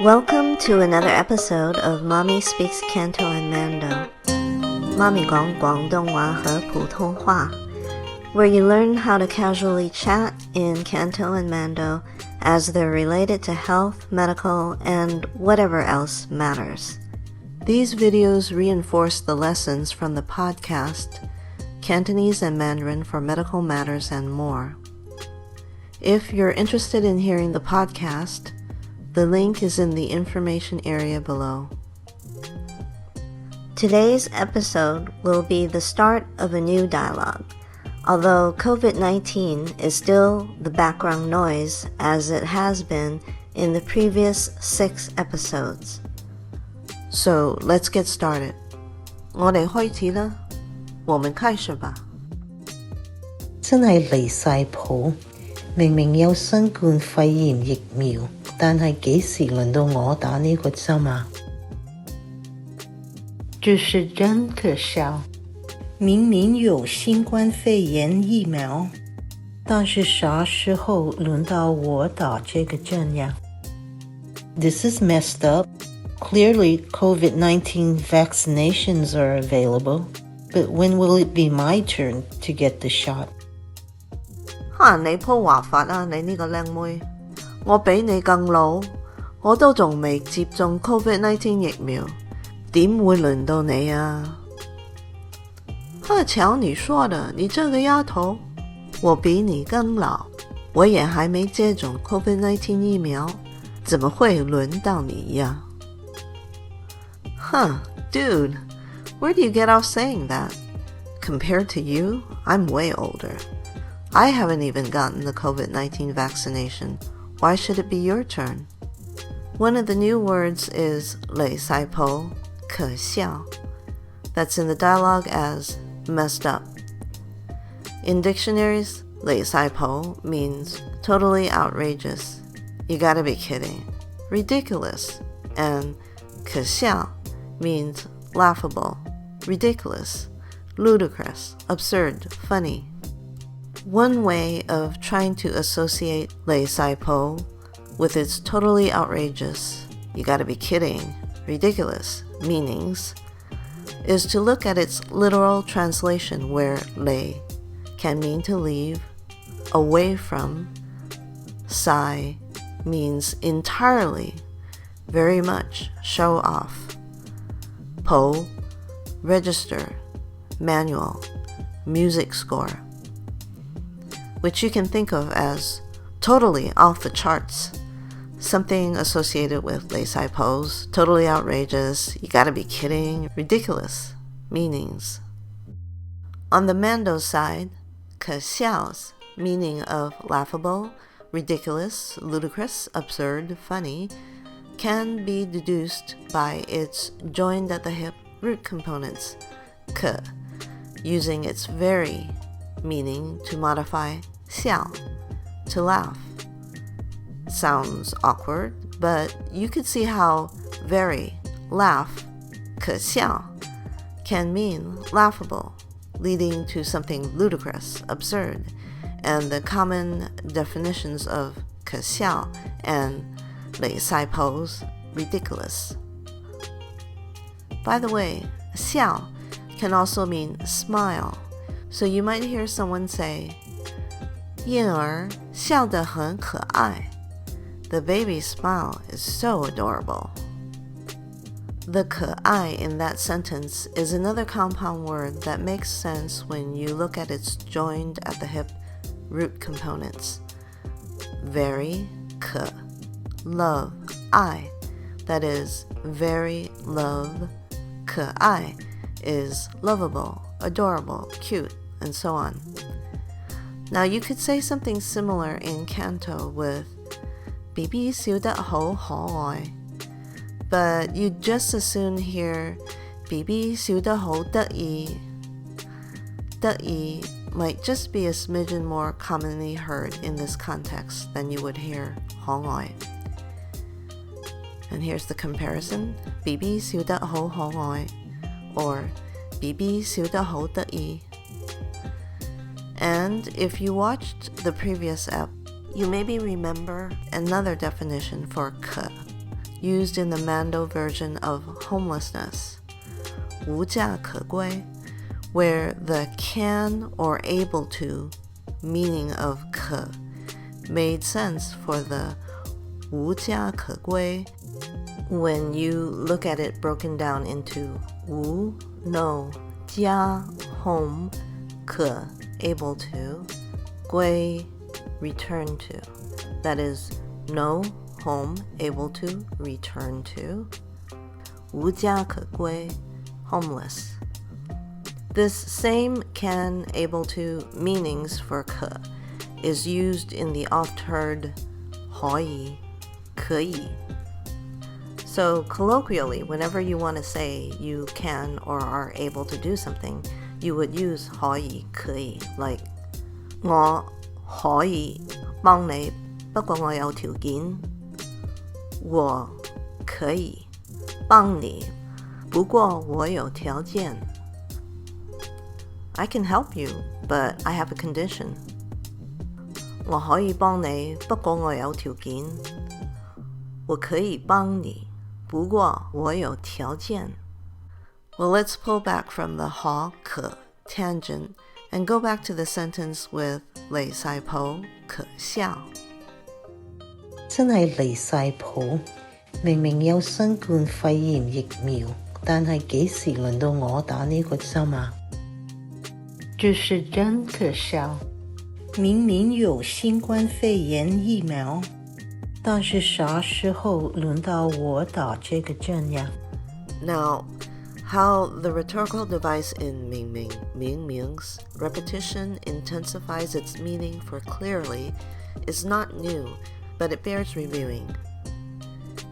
Welcome to another episode of Mommy Speaks Canto and Mando. Mommy 讲广东话和普通话 where you learn how to casually chat in Canto and Mando as they're related to health, medical, and whatever else matters. These videos reinforce the lessons from the podcast, Cantonese and Mandarin for Medical Matters and More. If you're interested in hearing the podcast, the link is in the information area below. Today's episode will be the start of a new dialogue, although COVID-19 is still the background noise as it has been in the previous 6 episodes. So let's get started. 我哋開始啦，我們開始吧。真係離晒譜，明明有新冠肺炎疫苗，但係幾時輪到我打呢個針啊？這是真可笑，明明有新冠肺炎疫苗，但是啥時候輪到我打這個針呀？ This is messed up. Clearly, COVID-19 vaccinations are available, but when will it be my turn to get the shot? 你鋪話法啊，你呢個靚妹，我比你更老，我都仲未接種 COVID-19 疫苗，點會輪到你啊？瞧你說的，你這個丫頭，我比你更老，我也還沒接種 COVID-19 疫苗，怎麼會輪到你呀？Dude, where do you get off saying that? Compared to you, I'm way older. I haven't even gotten the COVID-19 vaccination. Why should it be your turn? One of the new words is 離晒譜, 可笑. That's in the dialogue as messed up. In dictionaries, 離晒譜 means totally outrageous. You gotta be kidding. Ridiculous. And 可笑 means laughable, ridiculous, ludicrous, absurd, funny. One way of trying to associate 離晒譜 with its totally outrageous, you gotta be kidding, ridiculous meanings is to look at its literal translation where 離 can mean to leave, away from, sai means entirely, very much, show off. Po, register, manual, music score, which you can think of as totally off the charts, something associated with 離晒譜, totally outrageous, you gotta be kidding, ridiculous meanings. On the Mando side, 可笑's meaning of laughable, ridiculous, ludicrous, absurd, funny, can be deduced by its joined at the hip root components, 可, using its very meaning to modify 笑, to laugh. Sounds awkward, but you could see how very, laugh, 可笑, can mean laughable, leading to something ludicrous, absurd, and the common definitions of 可笑 and 離晒譜, ridiculous. By the way, 笑 can also mean smile, so you might hear someone say, 婴儿笑得很可愛. The baby's smile is so adorable. The 可愛 in that sentence is another compound word that makes sense when you look at its joined at the hip root components. Very 可, love, 愛, that is very love, 可愛 is lovable, adorable, cute, and so on. Now you could say something similar in Canto with ，BB 笑得好可愛, but you'd just as soon hear ，BB 笑得好得意. 得意 might just be a smidgen more commonly heard in this context than you would hear 可愛. And here's the comparison, BB 笑得好可愛, or BB 笑得好得意. And if you watched the previous ep, you maybe remember another definition for 可, used in the Mando version of homelessness, 无家可归, where the can or able to meaning of 可 made sense for the 无家可归 when you look at it broken down into 无 no, 家 home, 可 able to, 归 return to. That is no home able to return to. 无家可归 homeless. This same can able to meanings for 可 is used in the oft-heard 可以 可以. So colloquially, whenever you want to say you can or are able to do something, you would use 可以可以, like 我可以幫你，不過我有條件。我可以幫你，不過我有條件。I can help you, but I have a condition. 我可以幫你，不過我有條件。我可以幫你，不過我有條件。Well, let's pull back from the 可 tangent and go back to the sentence with 離晒譜可笑。真係離晒譜，明明有新冠肺炎疫苗，但係幾時輪到我打呢個針啊？這是真可笑，明明有新冠肺炎疫苗，但是啥時候輪到我打這個針呀？ Now, how the rhetorical device in 明明 means repetition intensifies its meaning for clearly is not new, but it bears reviewing.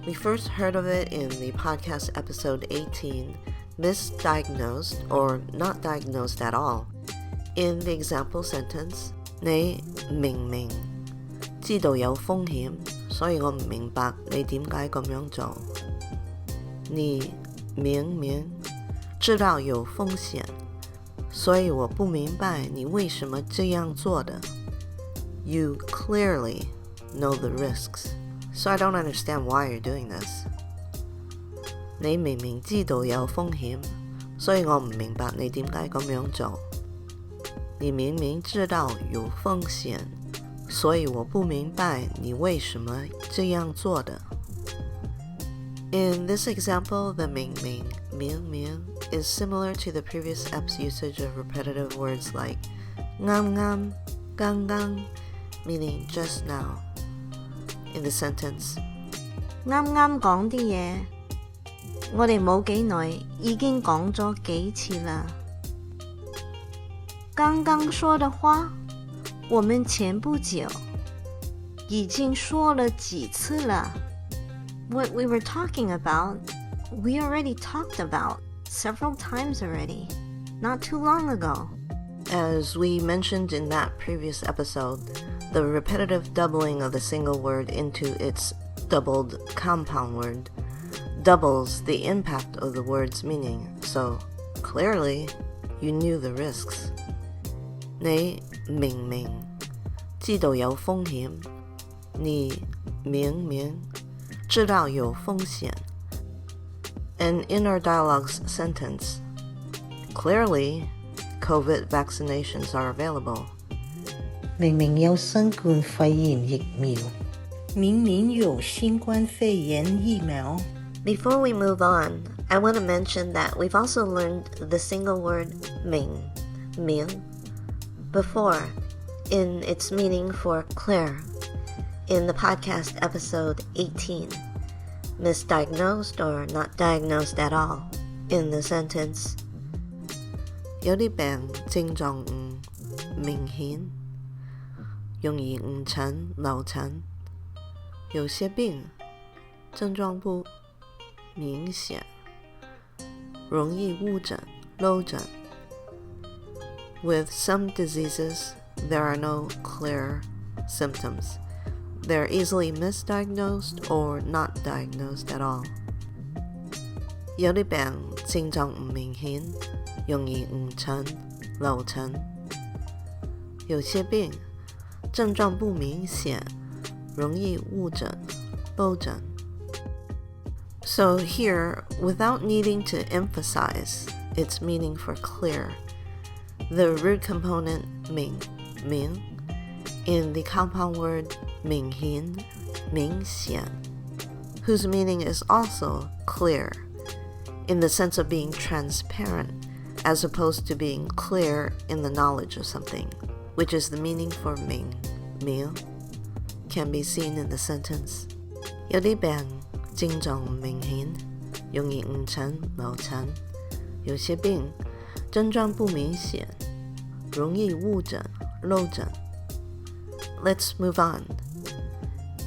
We first heard of it in the podcast episode 18, misdiagnosed or not diagnosed at all. In the example sentence, 你明明知道有風險，所以我唔明白你點解咁樣做。你明明知道有風險，所以我不明白你為什麼這樣做的。You clearly know the risks, so I don't understand why you're doing this. 你明明知道有風險，所以我唔明白你點解咁樣做。你明明知道有風險，所以我不明白你為什麼這樣做的。In this example, the 明明 is similar to the previous EP's usage of repetitive words like 啱，剛剛, meaning just now. In the sentence, 啱講啲嘢，我哋冇幾耐已經講咗幾次啦。剛剛說的話，我們前不久已經說了幾次了。What we were talking about, we already talked about several times already, not too long ago. As we mentioned in that previous episode, the repetitive doubling of the single word into its doubled compound word doubles the impact of the word's meaning, so clearly you knew the risks. 你明明知道有風險，你明明知道有風險。And in our dialogue's sentence, clearly COVID vaccinations are available. 明明有新冠肺炎疫苗，明明有新冠肺炎疫苗。 Before we move on, I want to mention that we've also learned the single word 明 before in its meaning for Claire in the podcast episode 18, misdiagnosed or not diagnosed at all in the sentence 有啲病症狀唔明顯，容易誤診流產。有些病症狀不明顯，容易誤診漏診。With some diseases, there are no clear symptoms. They're easily misdiagnosed or not diagnosed at all. 有啲病症狀唔明顯，容易誤診漏診。有些病症狀不明顯，容易誤診漏診。So here, without needing to emphasize its meaning for clear, the root component ming in the compound word 明显, whose meaning is also clear in the sense of being transparent as opposed to being clear in the knowledge of something, which is the meaning for 明 can be seen in the sentence. 有啲病症狀明顯，容易誤診漏診；有些病症狀不明顯，容易誤診漏診。Let's move on.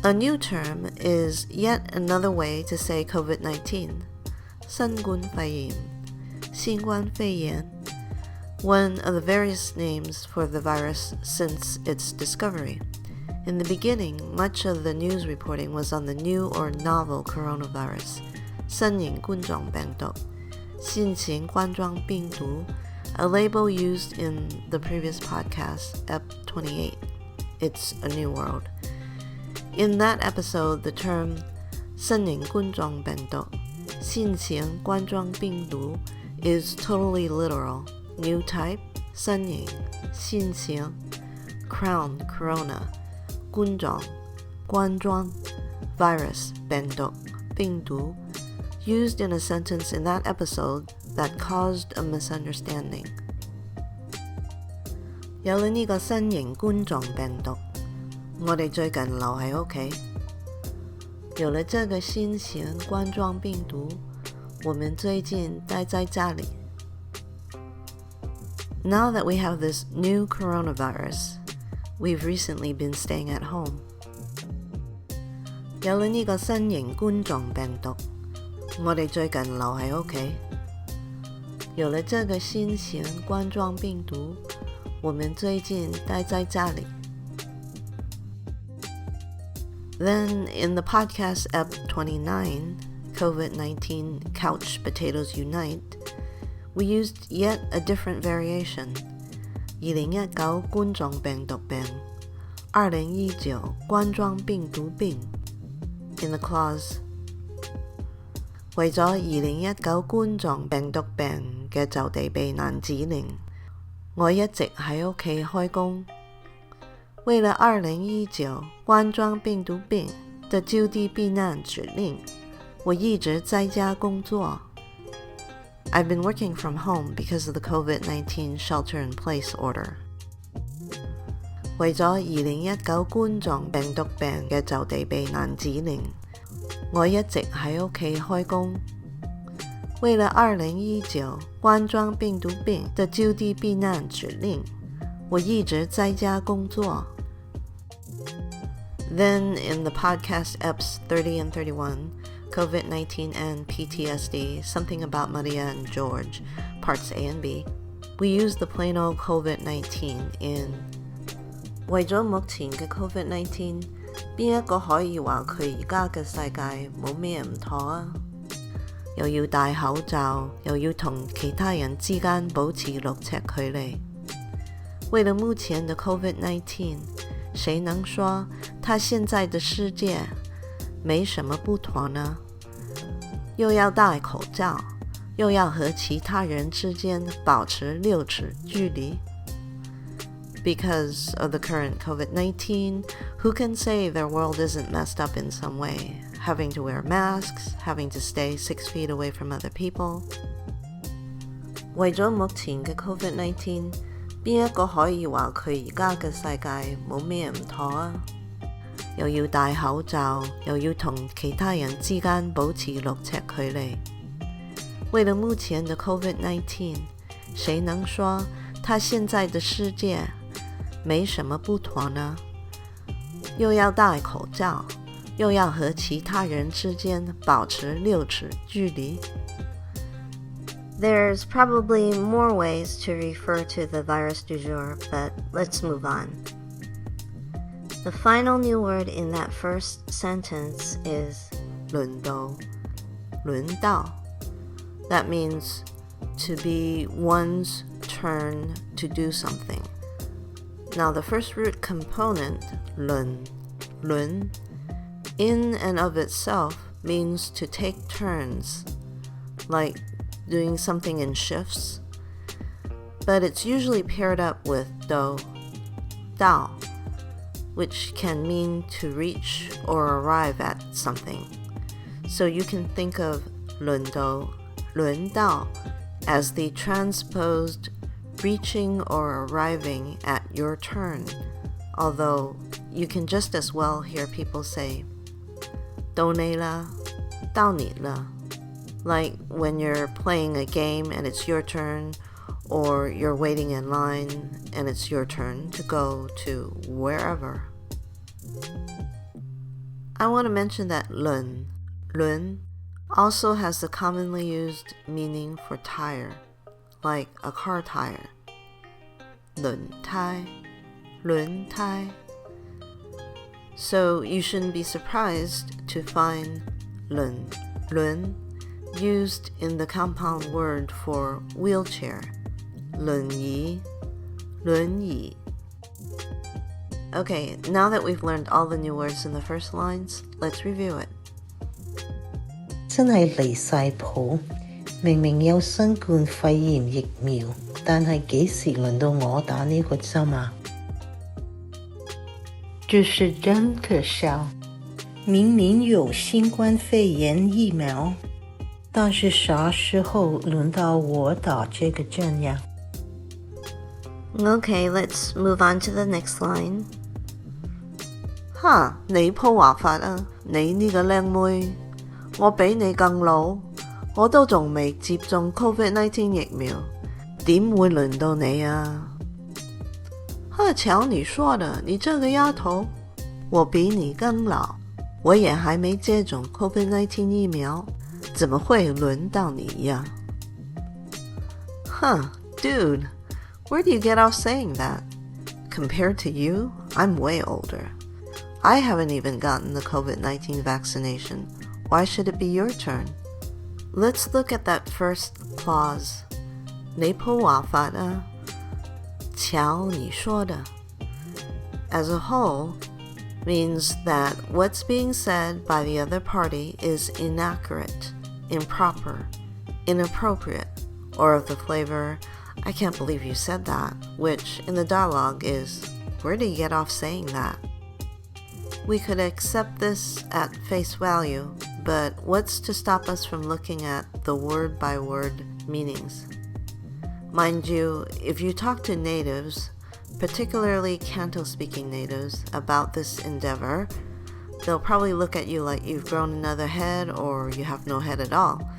A new term is yet another way to say COVID-19, 新冠肺炎, 新冠肺炎, one of the various names for the virus since its discovery. In the beginning, much of the news reporting was on the new or novel coronavirus, 新型冠狀病毒, 新型冠狀病毒, a label used in the previous podcast, Ep 28. It's a new world. In that episode, the term 新型冠狀病毒, 新型冠狀病毒 is totally literal. New type, 新型, crown, corona, 冠狀, virus, 病毒, used in a sentence in that episode that caused a misunderstanding. 有了呢個新型冠狀病毒，我哋最近留喺屋企。有了這個新型冠狀病毒，我們最近待在家裡。Now that we have this new coronavirus, we've recently been staying at home. 有了呢個新型冠狀病毒，我哋最近留喺屋企。有了這個新型冠狀病毒，我們最近待在家裡。Then, in the podcast Ep 29, COVID-19 Couch Potatoes Unite, we used yet a different variation. 2019冠狀病毒病 2019冠狀病毒病 in the clause 為咗2019冠狀病毒病嘅就地避難指令，我一直喺屋企開工。為了2019冠狀病毒病的就地避難指令，我一直在家工作。I've been working from home because of the COVID-19 shelter-in-place order. 為咗2019冠狀病毒病嘅就地避難指令，我一直喺屋企開工。為了2019冠狀病毒病的就地避難指令，我一直在家工作。Then, in the podcast Eps 30 and 31, COVID-19 and PTSD, Something About Maria and George, Parts A and B, we used the plain old COVID-19 in 為咗目前嘅 COVID-19， 邊一個可以話佢而家嘅世界冇咩唔妥啊？又要戴口罩，又要同其他人之間保持6尺距離。為了目前的 COVID-19， 誰能說他現在的世界沒什麼不妥呢？又要戴口罩，又要和其他人之間保持6尺距離。Because of the current COVID-19, who can say their world isn't messed up in some way? Having to wear masks, having to stay 6 feet away from other people. 為咗目前嘅 COVID-19， 邊一個可以話佢而家嘅世界冇咩唔妥啊？又要戴口罩，又要同其他人之間保持6尺距離。為了目前的 COVID-19， 誰能說他現在的世界沒什麼不妥呢？又要戴口罩，又要和其他人之間保持6尺距離。There's probably more ways to refer to the virus du jour, but let's move on. The final new word in that first sentence is 輪到. That means to be one's turn to do something. Now the first root component, 輪, in and of itself means to take turns, like doing something in shifts, but it's usually paired up with do, dao, which can mean to reach or arrive at something. So you can think of 轮到 as the transposed reaching or arriving at your turn, although you can just as well hear people say 到你了,到你了, like when you're playing a game and it's your turn, or you're waiting in line and it's your turn to go to wherever. I want to mention that 轮 also has the commonly used meaning for tire, like a car tire. 轮胎. So you shouldn't be surprised to find 轮 used in the compound word for wheelchair, 轮椅. Okay, now that we've learned all the new words in the first lines, let's review it. 真係離晒譜，明明有新冠肺炎疫苗，但係幾時輪到我打呢個針啊？這是真可笑，明明有新冠肺炎疫苗，但是啥時候輪到我打這個針呀？ Okay, let's move on to the next line. 哈，你鋪話法啊，你呢個靚妹，我比你更老，我都仲未接種 COVID-19 疫苗，點會輪到你啊？呵，瞧你說的，你這個丫頭，我比你更老，我也還沒接種 COVID-19 疫苗，怎麼會輪到你呀？Huh, dude, where do you get off saying that? Compared to you, I'm way older. I haven't even gotten the COVID-19 vaccination. Why should it be your turn? Let's look at that first clause. 你鋪話法啊，瞧你說的. As a whole, means that what's being said by the other party is inaccurate, improper, inappropriate, or of the flavor, I can't believe you said that, which in the dialogue is, where do you get off saying that? We could accept this at face value, but what's to stop us from looking at the word-by-word meanings? Mind you, if you talk to natives, particularly Canto-speaking natives, about this endeavor, they'll probably look at you like you've grown another head or you have no head at all.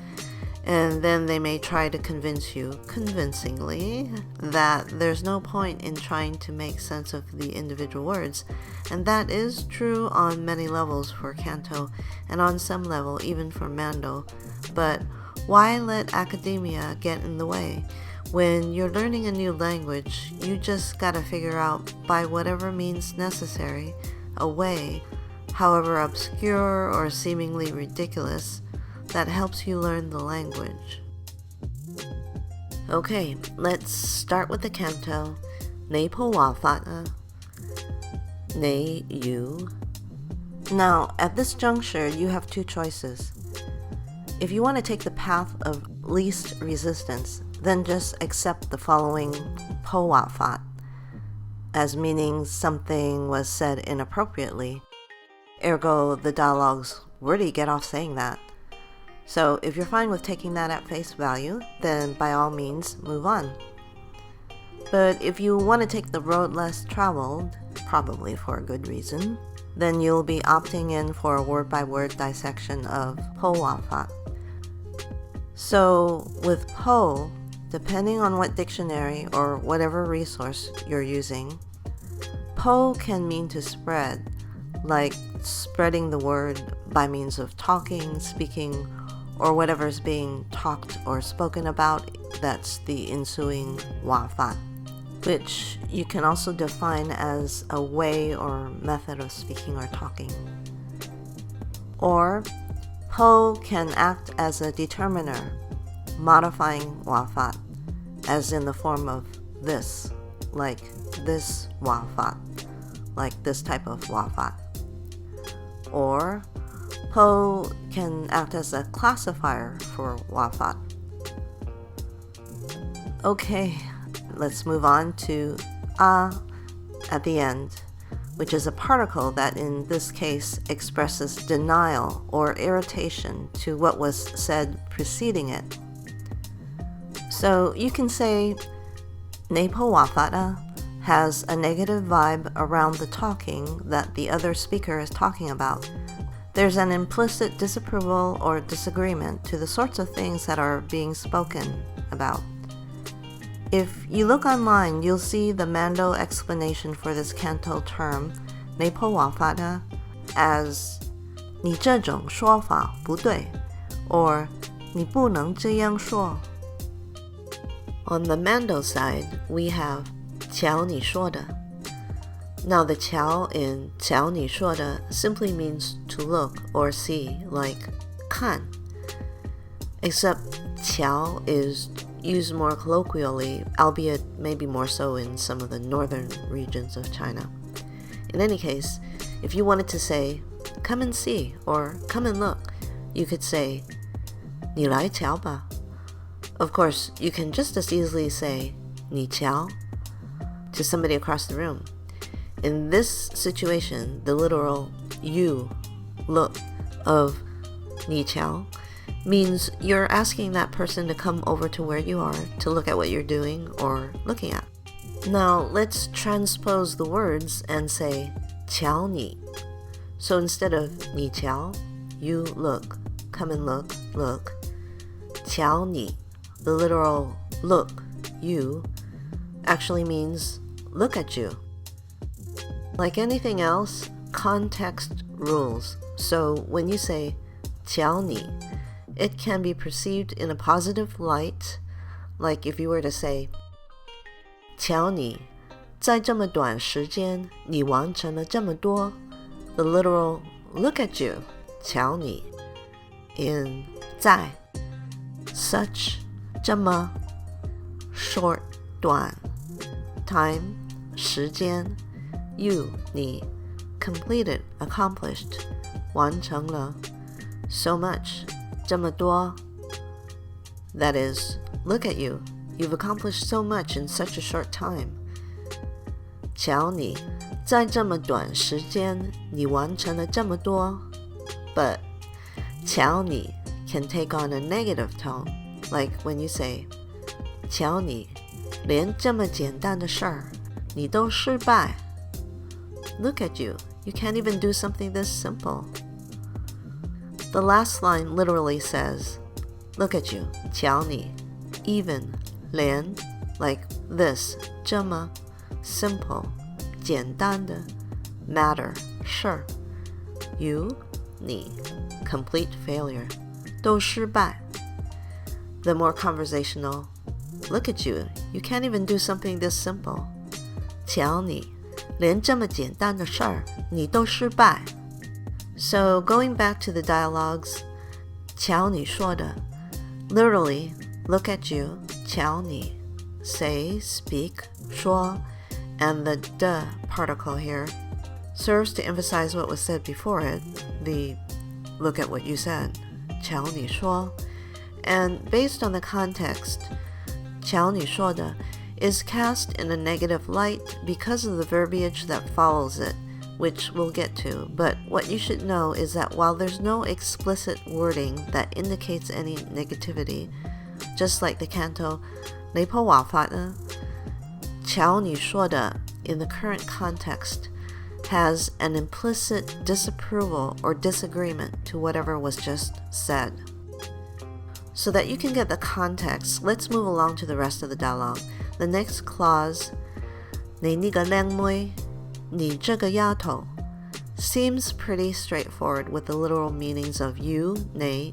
And then they may try to convince you, convincingly, that there's no point in trying to make sense of the individual words. And that is true on many levels for Canto, and on some level even for Mando. But why let academia get in the way? When you're learning a new language, you just gotta figure out, by whatever means necessary, a way, however obscure or seemingly ridiculous, that helps you learn the language. Okay, let's start with the Canto. 你鋪話法啊，你 you. Now, at this juncture, you have two choices. If you want to take the path of least resistance, then just accept the following 鋪話法 as meaning something was said inappropriately. Ergo, the dialogue's, where do you get off saying that? So if you're fine with taking that at face value, then by all means, move on. But if you want to take the road less traveled, probably for a good reason, then you'll be opting in for a word-by-word dissection of po wafat. So with po, depending on what dictionary or whatever resource you're using, po can mean to spread, like spreading the word by means of talking, speaking, or whatever's being talked or spoken about, that's the ensuing wafat, which you can also define as a way or method of speaking or talking. Or, po can act as a determiner, modifying wafat, as in the form of this, like this wafat, like this type of wafat. Or, po can act as a classifier for wafat. Okay, let's move on to a at the end, which is a particle that in this case expresses denial or irritation to what was said preceding it. So you can say Nepo wafata has a negative vibe around the talking that the other speaker is talking about. There's an implicit disapproval or disagreement to the sorts of things that are being spoken about. If you look online, you'll see the Mando explanation for this Canto term, Nepo wafata, as 你这种说法不对 or 你不能这样说. On the Mando side, we have 瞧你说的. Now the chiao in 瞧你说的 simply means to look or see, like 看. Except 瞧 is used more colloquially, albeit maybe more so in some of the northern regions of China. In any case, if you wanted to say, come and see, or come and look, you could say, 你来瞧吧. Of course, you can just as easily say, 你瞧, to somebody across the room. In this situation, the literal you, look, of 你瞧 means you're asking that person to come over to where you are to look at what you're doing or looking at. Now, let's transpose the words and say 瞧你. So instead of 你瞧, you look, come and look, look. 瞧你, the literal look, you, actually means look at you. Like anything else, context rules. So when you say 瞧你, it can be perceived in a positive light, like if you were to say 瞧你在这么短时间你完成了这么多. The literal look at you, 瞧你, in 在 such 这么 short 短 time 时间 you 你 completed accomplished 完成了 so much 这么多. That is, look at you. You've accomplished so much in such a short time. 瞧你在这么短时间你完成了这么多. But 瞧你 can take on a negative tone, like when you say 瞧你连这么简单的事儿你都失败. Look at you. You can't even do something this simple. The last line literally says, look at you, 瞧你 even, 连 like this, 这么 simple, 简单的 matter, 事 you, 你 complete failure, 都失败. The more conversational, look at you, you can't even do something this simple. 瞧你连这么简单的事儿你都失败. So going back to the dialogues, 瞧你说的 literally, look at you, 瞧你 say, speak, 说, and the de particle here serves to emphasize what was said before it, the look at what you said, 瞧你说. And based on the context, 瞧你说的 is cast in a negative light because of the verbiage that follows it, which we'll get to. But what you should know is that while there's no explicit wording that indicates any negativity, just like the canto Nepo wafata, 瞧你说的 in the current context has an implicit disapproval or disagreement to whatever was just said. So that you can get the context, let's move along to the rest of the dialogue. The next clause, 你那个靓妹, 你这个丫头, seems pretty straightforward with the literal meanings of you, 你,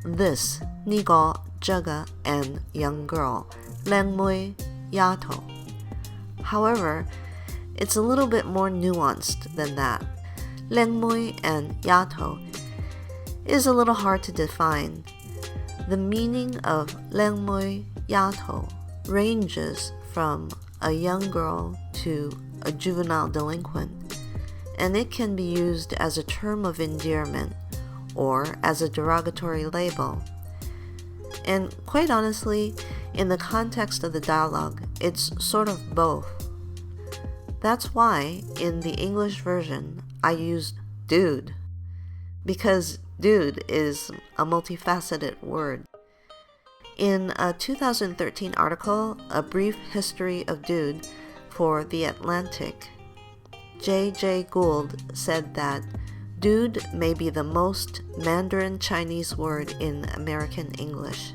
this, 那个, 这个, and young girl, 靓妹, 丫头. However, it's a little bit more nuanced than that. 靓妹 and 丫头 is a little hard to define. The meaning of 靓妹, 丫头 ranges from a young girl to a juvenile delinquent, and it can be used as a term of endearment or as a derogatory label. And quite honestly, in the context of the dialogue, it's sort of both. That's why, in the English version, I used dude, because dude is a multifaceted word. In a 2013 article, A Brief History of Dude for The Atlantic, J.J. Gould said that dude may be the most Mandarin Chinese word in American English,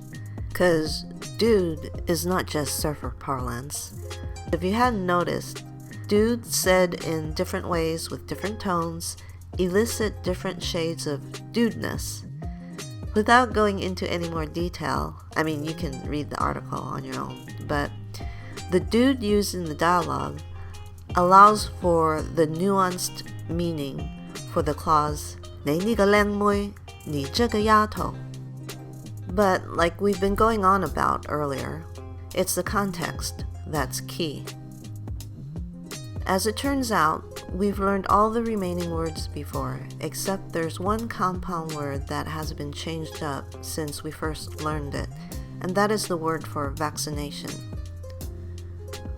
because dude is not just surfer parlance. If you hadn't noticed, dude said in different ways with different tones elicit different shades of dudeness. Without going into any more detail, I mean, you can read the article on your own, but the dude used in the dialogue allows for the nuanced meaning for the clause 你呢個靚妹,你這個丫頭. But like we've been going on about earlier, it's the context that's key. As it turns out, we've learned all the remaining words before, except there's one compound word that has been changed up since we first learned it, and that is the word for vaccination.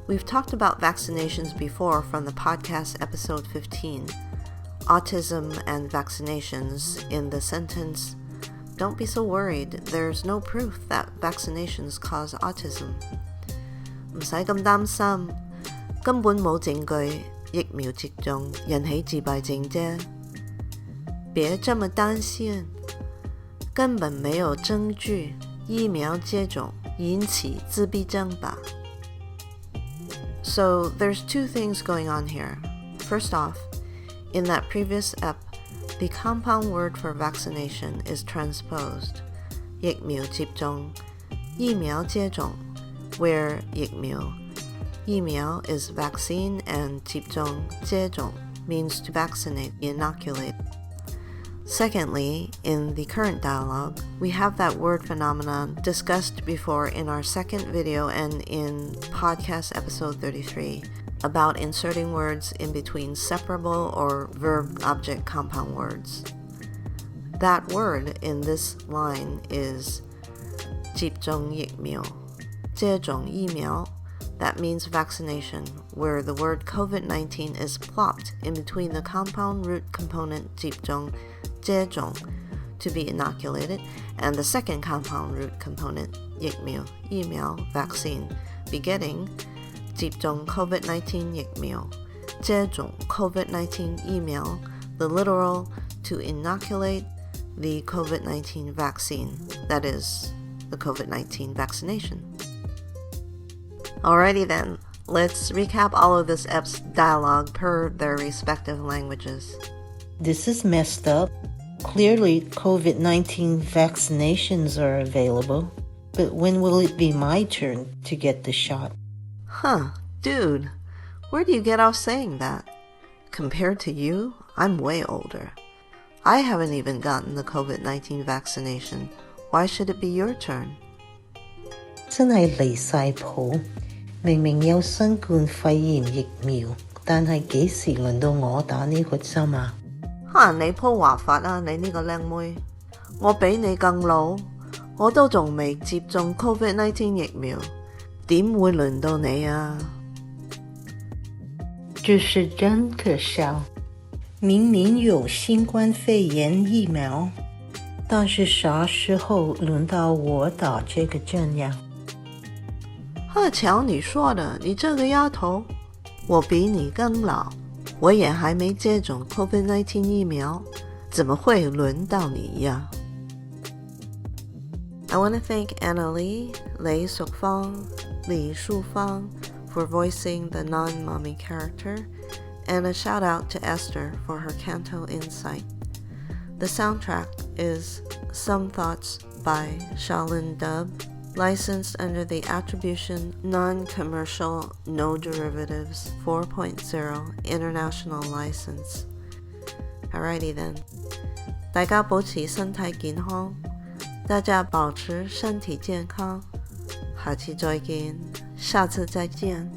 We've talked about vaccinations before from the podcast episode 15, Autism and Vaccinations, in the sentence, "Don't be so worried, there's no proof that vaccinations cause autism." 唔使咁擔心，根本冇證據疫苗接種引起自閉症啫。別這麼擔心，根本沒有證據疫苗接種引起自閉症吧。So there's two things going on here. First off, in that previous ep, the compound word for vaccination is transposed, 疫苗接種,疫苗接種, where 疫苗 is vaccine and 接種,接種 means to vaccinate, inoculate. Secondly, in the current dialogue, we have that word phenomenon discussed before in our second video and in podcast episode 33 about inserting words in between separable or verb-object compound words. That word in this line is 接種疫苗,接種疫苗. That means vaccination, where the word COVID-19 is plopped in between the compound root component 接種,接種 to be inoculated, and the second compound root component 疫苗, vaccine, begetting 接種 COVID-19 疫苗, 接種 COVID-19 疫苗, the literal to inoculate the COVID-19 vaccine, that is, the COVID-19 vaccination. Alrighty then, let's recap all of this EP's dialogue per their respective languages. This is messed up. Clearly, COVID-19 vaccinations are available, but when will it be my turn to get the shot? Huh, dude, where do you get off saying that? Compared to you, I'm way older. I haven't even gotten the COVID-19 vaccination. Why should it be your turn? 真係離晒譜，明明有新冠肺炎疫苗，但係幾時輪到我打呢個針啊？你鋪話法啊，你呢個靚妹，我比你更老，我都仲未接種 COVID-19 疫苗，點會輪到你啊？這是真可笑，明明有新冠肺炎疫苗，但是啥時候輪到我打這個針呀？瞧你說的，你這個丫頭，我比你更老，我也還沒接種 COVID-19 疫苗，怎麼會輪到你呀？ I want to thank Anna Lee, Lei Sokfang, Li Shufang for voicing the non-mommy character, and a shout out to Esther for her Canto insight. The soundtrack is Some Thoughts by Shaolin Dub, licensed under the Attribution Non-Commercial No Derivatives 4.0 International License. Alrighty then. 大家保持身體健康，大家保持身體健康，下次再見，下次再見。